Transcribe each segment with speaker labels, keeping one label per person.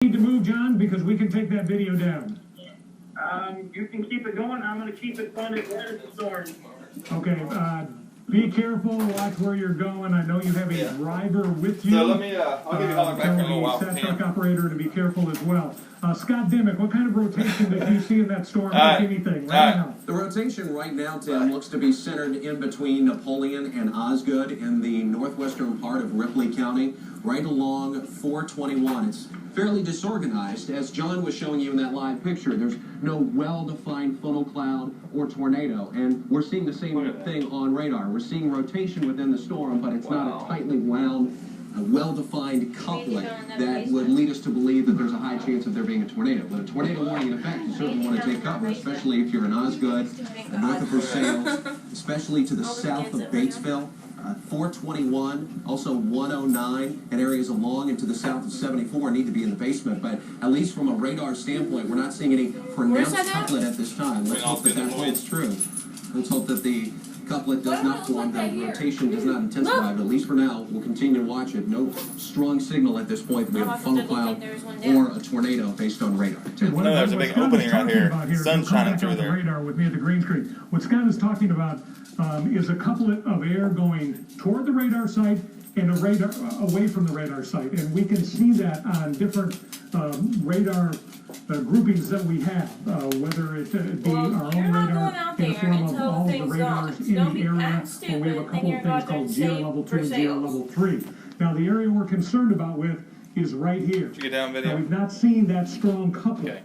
Speaker 1: Need to move, John, because we can take that video down.
Speaker 2: You can keep it going. I'm going to keep it funded right at the storm.
Speaker 1: Okay, be careful. Watch where you're going. I know you have a driver with you.
Speaker 3: So let me, I'll give you a call back in a little while.
Speaker 1: Tell the truck operator to be careful as well. Scott Dimmick, what kind of rotation did you see in that storm? Anything right now?
Speaker 4: The rotation right now, Tim, looks to be centered in between Napoleon and Osgood in the northwestern part of Ripley County, right along 421. It's fairly disorganized. As John was showing you in that live picture, there's no well-defined funnel cloud or tornado, and we're seeing the same thing on radar. We're seeing rotation within the storm, but it's not a tightly wound, well-defined couplet that would lead us to believe that there's a high chance of there being a tornado. But a tornado warning in effect, you certainly want to take cover, especially if you're in Osgood, north of Versailles, especially to the south of Batesville. 421, also 109, and areas along and to the south of 74 need to be in the basement. But at least from a radar standpoint, we're not seeing any pronounced couplet at this time. Let's hope that that holds true. Let's hope that the couplet does not form, the rotation does not intensify, but at least for now, we'll continue to watch it. No strong signal at this point that we have a funnel cloud or a tornado based on radar.
Speaker 3: No, there's a big opening right here. Sun's shining through there.
Speaker 1: Radar with me at the green screen. What Scott is talking about is a couplet of air going toward the radar site and a radar away from the radar site, and we can see that on different radar groupings that we have, whether it be our own radar in the form of all of the radars in the area, or we have a couple of things called GR level 2 and GR level 3. Now, the area we're concerned about with is right here.
Speaker 3: Did you get down video?
Speaker 1: Now, we've not seen that strong couplet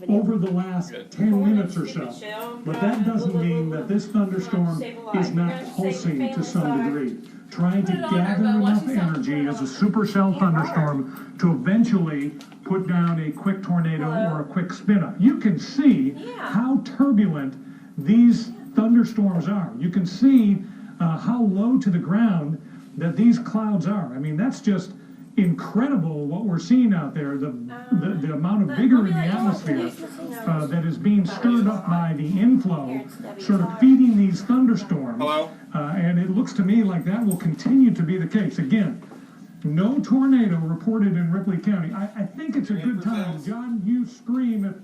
Speaker 1: over the last 10 minutes or so. But that doesn't mean that this thunderstorm is not pulsing to some degree, trying to gather enough energy as a supercell thunderstorm to eventually put down a quick tornado or a quick spin-up. You can see how turbulent these thunderstorms are. You can see how low to the ground that these clouds are. I mean, that's just incredible what we're seeing out there, the amount of vigor in the atmosphere that is being stirred up by the inflow, sort of feeding these thunderstorms. And it looks to me like that will continue to be the case. Again, no tornado reported in Ripley County. I think it's a good time. John, you scream if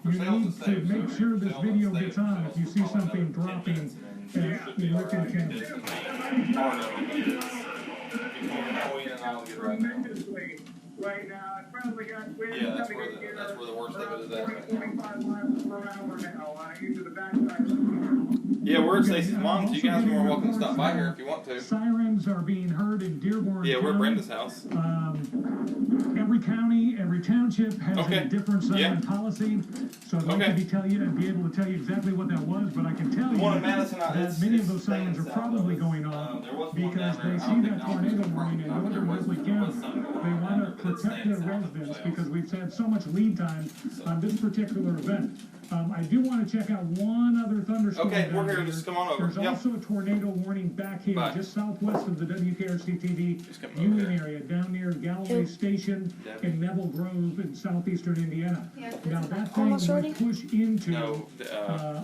Speaker 1: you need to make sure this video gets on if you see something dropping in Ripley County.
Speaker 2: Tremendously right now. It's probably got wind coming in here.
Speaker 3: That's where the worst of it is at.
Speaker 2: 25 miles per hour now into the backside.
Speaker 3: Yeah, we're at Stacy's mom, so you guys are more welcome to stop by here if you want to.
Speaker 1: Sirens are being heard in Dearborn County.
Speaker 3: Yeah, we're at Brenda's house.
Speaker 1: Every county, every township has a different siren policy. So I'd like to be able to tell you exactly what that was, but I can tell you that many of those sirens are probably going on because they see that tornado warning in northern Ripley County. They want to protect their residents because we've had so much lead time on this particular event. I do want to check out one other thunderstorm.
Speaker 3: Okay, we're here. Just come on over.
Speaker 1: There's also a tornado warning back here, just southwest of the WKRC-TV Union area, down near Galloway Station in Neville Grove in southeastern Indiana. Now that thing would push into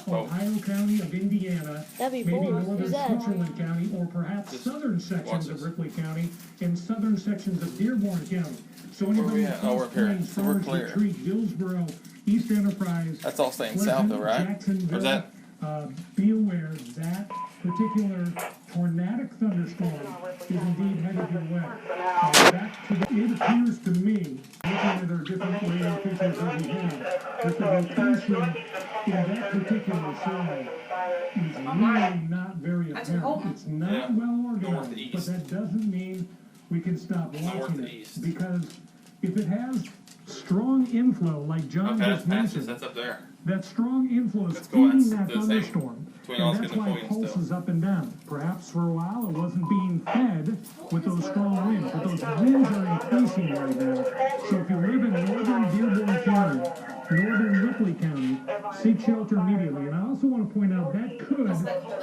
Speaker 1: Ohio County of Indiana, maybe northern Switzerland County, or perhaps southern sections of Ripley County and southern sections of Dearborn County. So anybody in Coast Plains, Farmers Retreat, Hillsborough, East Enterprise,
Speaker 3: that's all staying south though, right?
Speaker 1: Jacksonville,
Speaker 3: or is that?
Speaker 1: Be aware that particular tornadic thunderstorm is indeed headed your way. It appears to me, looking at our different radar features that we have, that the rotation in that particular cell is really not very apparent. It's not well organized, but that doesn't mean we can stop watching it. Because if it has strong inflow, like John just mentioned,
Speaker 3: that's up there.
Speaker 1: That strong inflow is feeding that thunderstorm, and that's why it pulses up and down. Perhaps for a while it wasn't being fed with those strong winds, but those winds are increasing right now. So if you live in northern Dearborn County, northern Ripley County, seek shelter immediately. And I also want to point out that could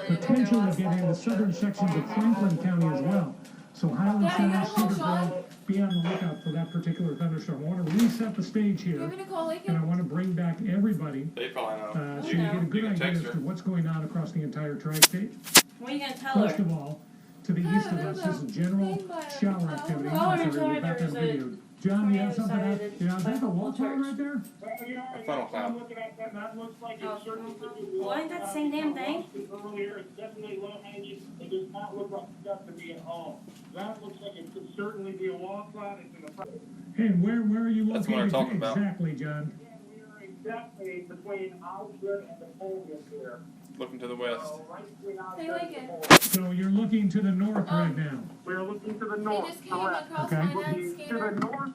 Speaker 1: potentially get into southern sections of Franklin County as well. So Highland Center, Cedar Grove, be on the lookout for that particular thunderstorm. I want to reset the stage here, and I want to bring back everybody
Speaker 3: they probably know.
Speaker 1: so you get a good idea as to what's going on across the entire tri-state.
Speaker 5: What are you going to tell her?
Speaker 1: First of all, to the east of us is general shower activity. I'm sorry, we're back on video. John, you have
Speaker 5: tornado
Speaker 1: something else?
Speaker 5: started
Speaker 1: Yeah, is that the wall
Speaker 5: church.
Speaker 1: cloud right there?
Speaker 2: Well, you know,
Speaker 3: A funnel cloud.
Speaker 2: I'm looking at that, and that looks like
Speaker 5: Oh,
Speaker 2: it's certainly could be
Speaker 5: well, ain't that the same damn thing?
Speaker 2: Earlier, it's definitely low hanging. It does not look like stuff to be at all. That looks like it could certainly be a wall cloud. It's in the front.
Speaker 1: Hey, and where are you located?
Speaker 3: That's what we're talking about.
Speaker 1: Exactly, John.
Speaker 2: Yeah, we are exactly between Osgood and Napoleon here.
Speaker 3: Looking to the west.
Speaker 2: So, right between Osgood
Speaker 5: Hey,
Speaker 2: and
Speaker 5: Lincoln.
Speaker 2: Napoleon.
Speaker 1: So you're looking to the north right now.
Speaker 2: We're looking to the
Speaker 6: They
Speaker 2: north.
Speaker 6: just came
Speaker 2: Correct.
Speaker 6: across
Speaker 1: Okay.
Speaker 6: my net
Speaker 2: To the
Speaker 6: scanner,
Speaker 2: north.
Speaker 6: or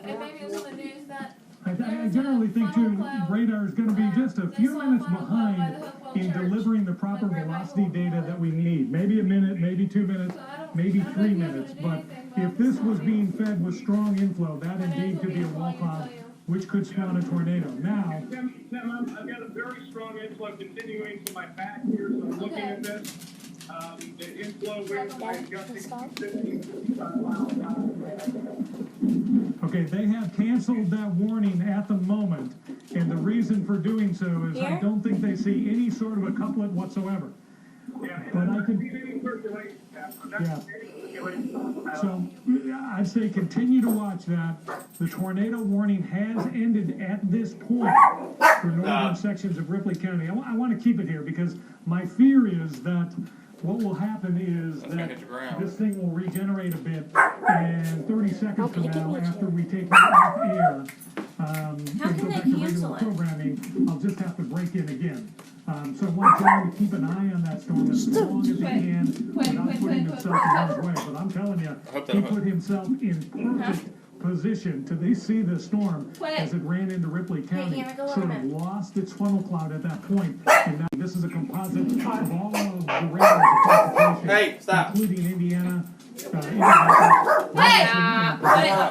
Speaker 6: maybe it was on the news that
Speaker 1: I generally think too, radar is going to be just a few minutes behind in delivering the proper velocity data that we need. Maybe a minute, maybe 2 minutes, maybe 3 minutes. But if this was being fed with strong inflow, that indeed could be a wall cloud, which could spawn a tornado. Now,
Speaker 2: Tim, I've got a very strong inflow continuing to my back here, so I'm looking at this. The inflow we've got 55 miles an hour.
Speaker 1: okay, they have canceled that warning at the moment, and the reason for doing so is I
Speaker 5: Here?
Speaker 1: don't think they see any sort of a couplet whatsoever.
Speaker 2: Yeah,
Speaker 1: But I could,
Speaker 2: any circulation,
Speaker 1: yeah. So I'd say continue to watch that. The tornado warning has ended at this point for northern sections of Ripley County. I want to keep it here because my fear is that what will happen is
Speaker 3: That's gonna
Speaker 1: that
Speaker 3: hit the ground.
Speaker 1: this thing will regenerate a bit, and 30 seconds from now, after we take it off air, and
Speaker 5: can
Speaker 1: go
Speaker 5: they
Speaker 1: back to
Speaker 5: cancel
Speaker 1: regular
Speaker 5: it?
Speaker 1: programming, I'll just have to break in again. So I want John to keep an eye on that storm as long as he can without putting himself in harm's way. But I'm telling you,
Speaker 3: hope that
Speaker 1: he
Speaker 3: I'm-
Speaker 1: put himself in perfect position to see the storm as it ran into Ripley County.
Speaker 5: Anna, go
Speaker 1: Sort of
Speaker 5: on.
Speaker 1: lost its funnel cloud at that point. And now this is a composite of all of the radars across the country,
Speaker 3: Hey, stop.
Speaker 1: including Indiana.
Speaker 5: Hey!
Speaker 1: Indiana.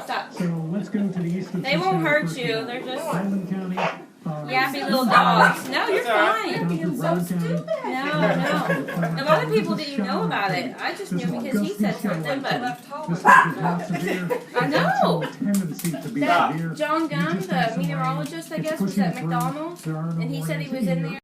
Speaker 5: Stop.
Speaker 1: So let's go to the east of
Speaker 5: They won't
Speaker 1: Cincinnati
Speaker 5: hurt
Speaker 1: first
Speaker 5: you.
Speaker 1: of all.
Speaker 5: They're just
Speaker 1: Highland County.
Speaker 5: yappy little dogs. No, you're
Speaker 3: That's all right.
Speaker 5: fine.
Speaker 1: Down through Brown County.
Speaker 5: No. A lot of people didn't even know about it. I just knew because he said something, but
Speaker 1: This stuff is not severe.
Speaker 5: I know.
Speaker 1: It's got a tendency to be
Speaker 5: that
Speaker 1: severe.
Speaker 5: John
Speaker 1: You
Speaker 5: Gunn,
Speaker 1: just have
Speaker 5: the
Speaker 1: some rain.
Speaker 5: meteorologist, I
Speaker 1: It's
Speaker 5: guess, was
Speaker 1: pushing
Speaker 5: at
Speaker 1: through.
Speaker 5: McDonald's,
Speaker 1: There are no
Speaker 5: and he said he
Speaker 1: warnings
Speaker 5: was in
Speaker 1: either.
Speaker 5: there.